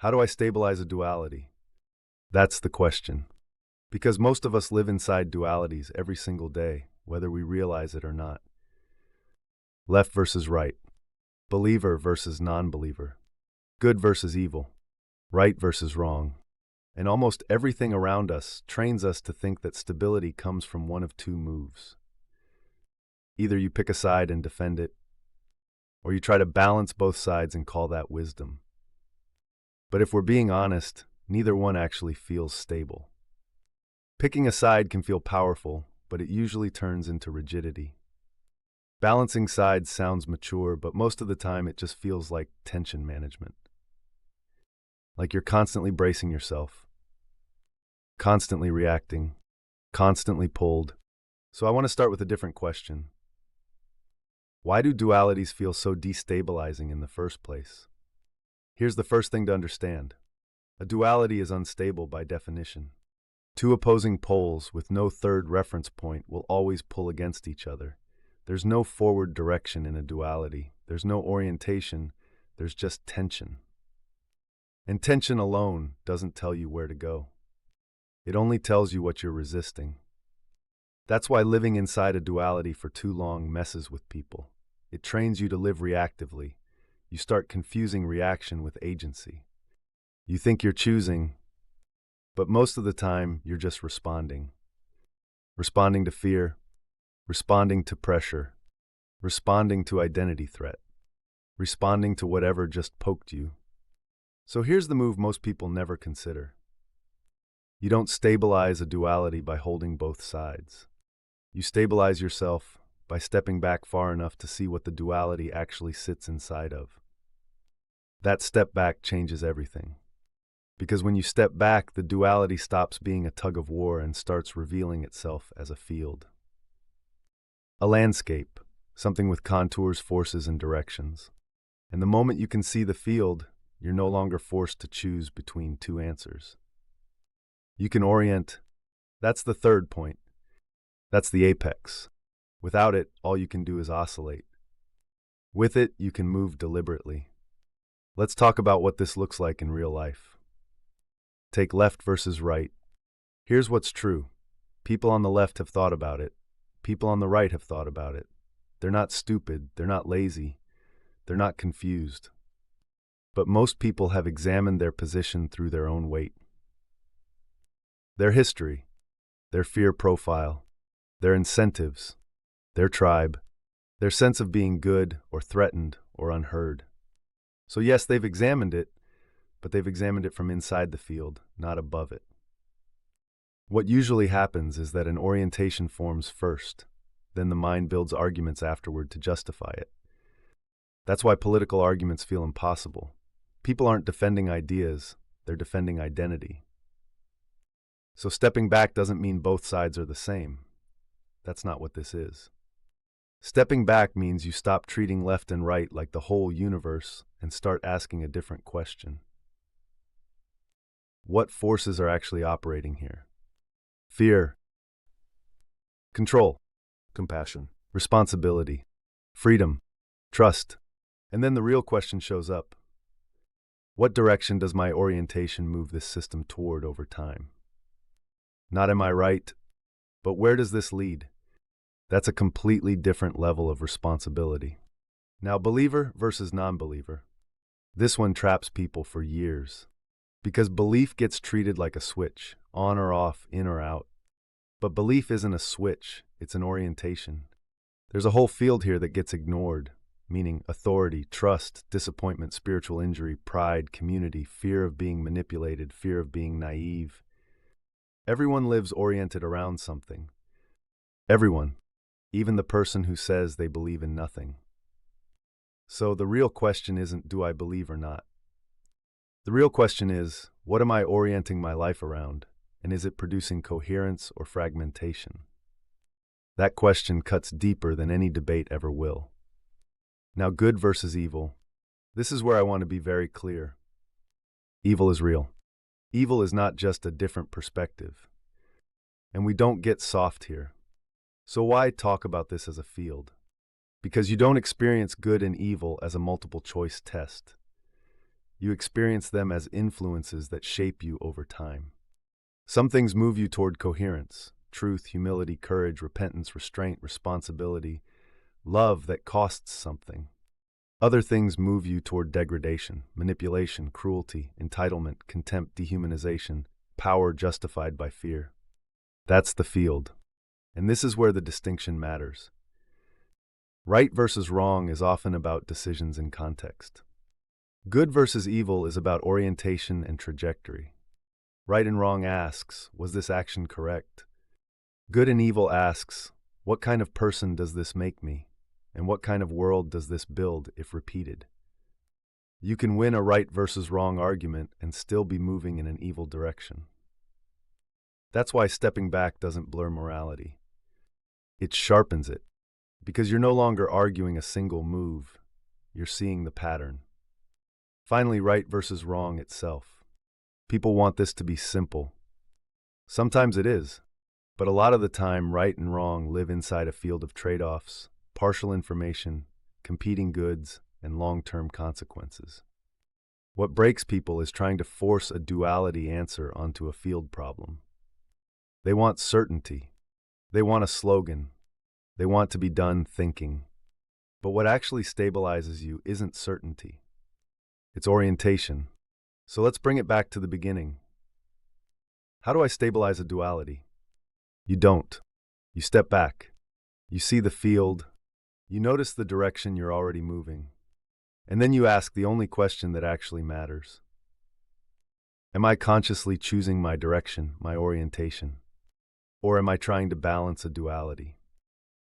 How do I stabilize a duality? That's the question. Because most of us live inside dualities every single day, whether we realize it or not. Left versus right, believer versus non-believer, good versus evil, right versus wrong. And almost everything around us trains us to think that stability comes from one of two moves. Either you pick a side and defend it, or you try to balance both sides and call that wisdom. But if we're being honest, neither one actually feels stable. Picking a side can feel powerful, but it usually turns into rigidity. Balancing sides sounds mature, but most of the time it just feels like tension management. Like you're constantly bracing yourself, constantly reacting, constantly pulled. So I want to start with a different question. Why do dualities feel so destabilizing in the first place? Here's the first thing to understand. A duality is unstable by definition. Two opposing poles with no third reference point will always pull against each other. There's no forward direction in a duality. There's no orientation. There's just tension. And tension alone doesn't tell you where to go. It only tells you what you're resisting. That's why living inside a duality for too long messes with people. It trains you to live reactively. You start confusing reaction with agency. You think you're choosing, but most of the time you're just responding. Responding to fear, responding to pressure, responding to identity threat, responding to whatever just poked you. So here's the move most people never consider. You don't stabilize a duality by holding both sides. You stabilize yourself by stepping back far enough to see what the duality actually sits inside of. That step back changes everything. Because when you step back, the duality stops being a tug of war and starts revealing itself as a field. A landscape, something with contours, forces, and directions. And the moment you can see the field, you're no longer forced to choose between two answers. You can orient. That's the third point. That's the apex. Without it, all you can do is oscillate. With it, you can move deliberately. Let's talk about what this looks like in real life. Take left versus right. Here's what's true. People on the left have thought about it. People on the right have thought about it. They're not stupid. They're not lazy. They're not confused. But most people have examined their position through their own weight. Their history, their fear profile, their incentives, their tribe, their sense of being good or threatened or unheard. So yes, they've examined it, but they've examined it from inside the field, not above it. What usually happens is that an orientation forms first, then the mind builds arguments afterward to justify it. That's why political arguments feel impossible. People aren't defending ideas, they're defending identity. So stepping back doesn't mean both sides are the same. That's not what this is. Stepping back means you stop treating left and right like the whole universe and start asking a different question. What forces are actually operating here? Fear, control, compassion, responsibility, freedom, trust. And then the real question shows up. What direction does my orientation move this system toward over time? Not am I right, but where does this lead? That's a completely different level of responsibility. Now, believer versus non-believer. This one traps people for years. Because belief gets treated like a switch, on or off, in or out. But belief isn't a switch, it's an orientation. There's a whole field here that gets ignored, meaning authority, trust, disappointment, spiritual injury, pride, community, fear of being manipulated, fear of being naive. Everyone lives oriented around something. Everyone, even the person who says they believe in nothing. So the real question isn't, do I believe or not? The real question is, what am I orienting my life around, and is it producing coherence or fragmentation? That question cuts deeper than any debate ever will. Now, good versus evil. This is where I want to be very clear. Evil is real. Evil is not just a different perspective. And we don't get soft here. So why talk about this as a field? Because you don't experience good and evil as a multiple choice test. You experience them as influences that shape you over time. Some things move you toward coherence: truth, humility, courage, repentance, restraint, responsibility, love that costs something. Other things move you toward degradation, manipulation, cruelty, entitlement, contempt, dehumanization, power justified by fear. That's the field. And this is where the distinction matters. Right versus wrong is often about decisions in context. Good versus evil is about orientation and trajectory. Right and wrong asks, was this action correct? Good and evil asks, what kind of person does this make me? And what kind of world does this build if repeated? You can win a right versus wrong argument and still be moving in an evil direction. That's why stepping back doesn't blur morality. It sharpens it, because you're no longer arguing a single move, you're seeing the pattern. Finally, right versus wrong itself. People want this to be simple. Sometimes it is, but a lot of the time, right and wrong live inside a field of trade-offs, partial information, competing goods, and long-term consequences. What breaks people is trying to force a duality answer onto a field problem. They want certainty. They want a slogan. They want to be done thinking. But what actually stabilizes you isn't certainty. It's orientation. So let's bring it back to the beginning. How do I stabilize a duality? You don't. You step back. You see the field. You notice the direction you're already moving. And then you ask the only question that actually matters. Am I consciously choosing my direction, my orientation? Or am I trying to balance a duality?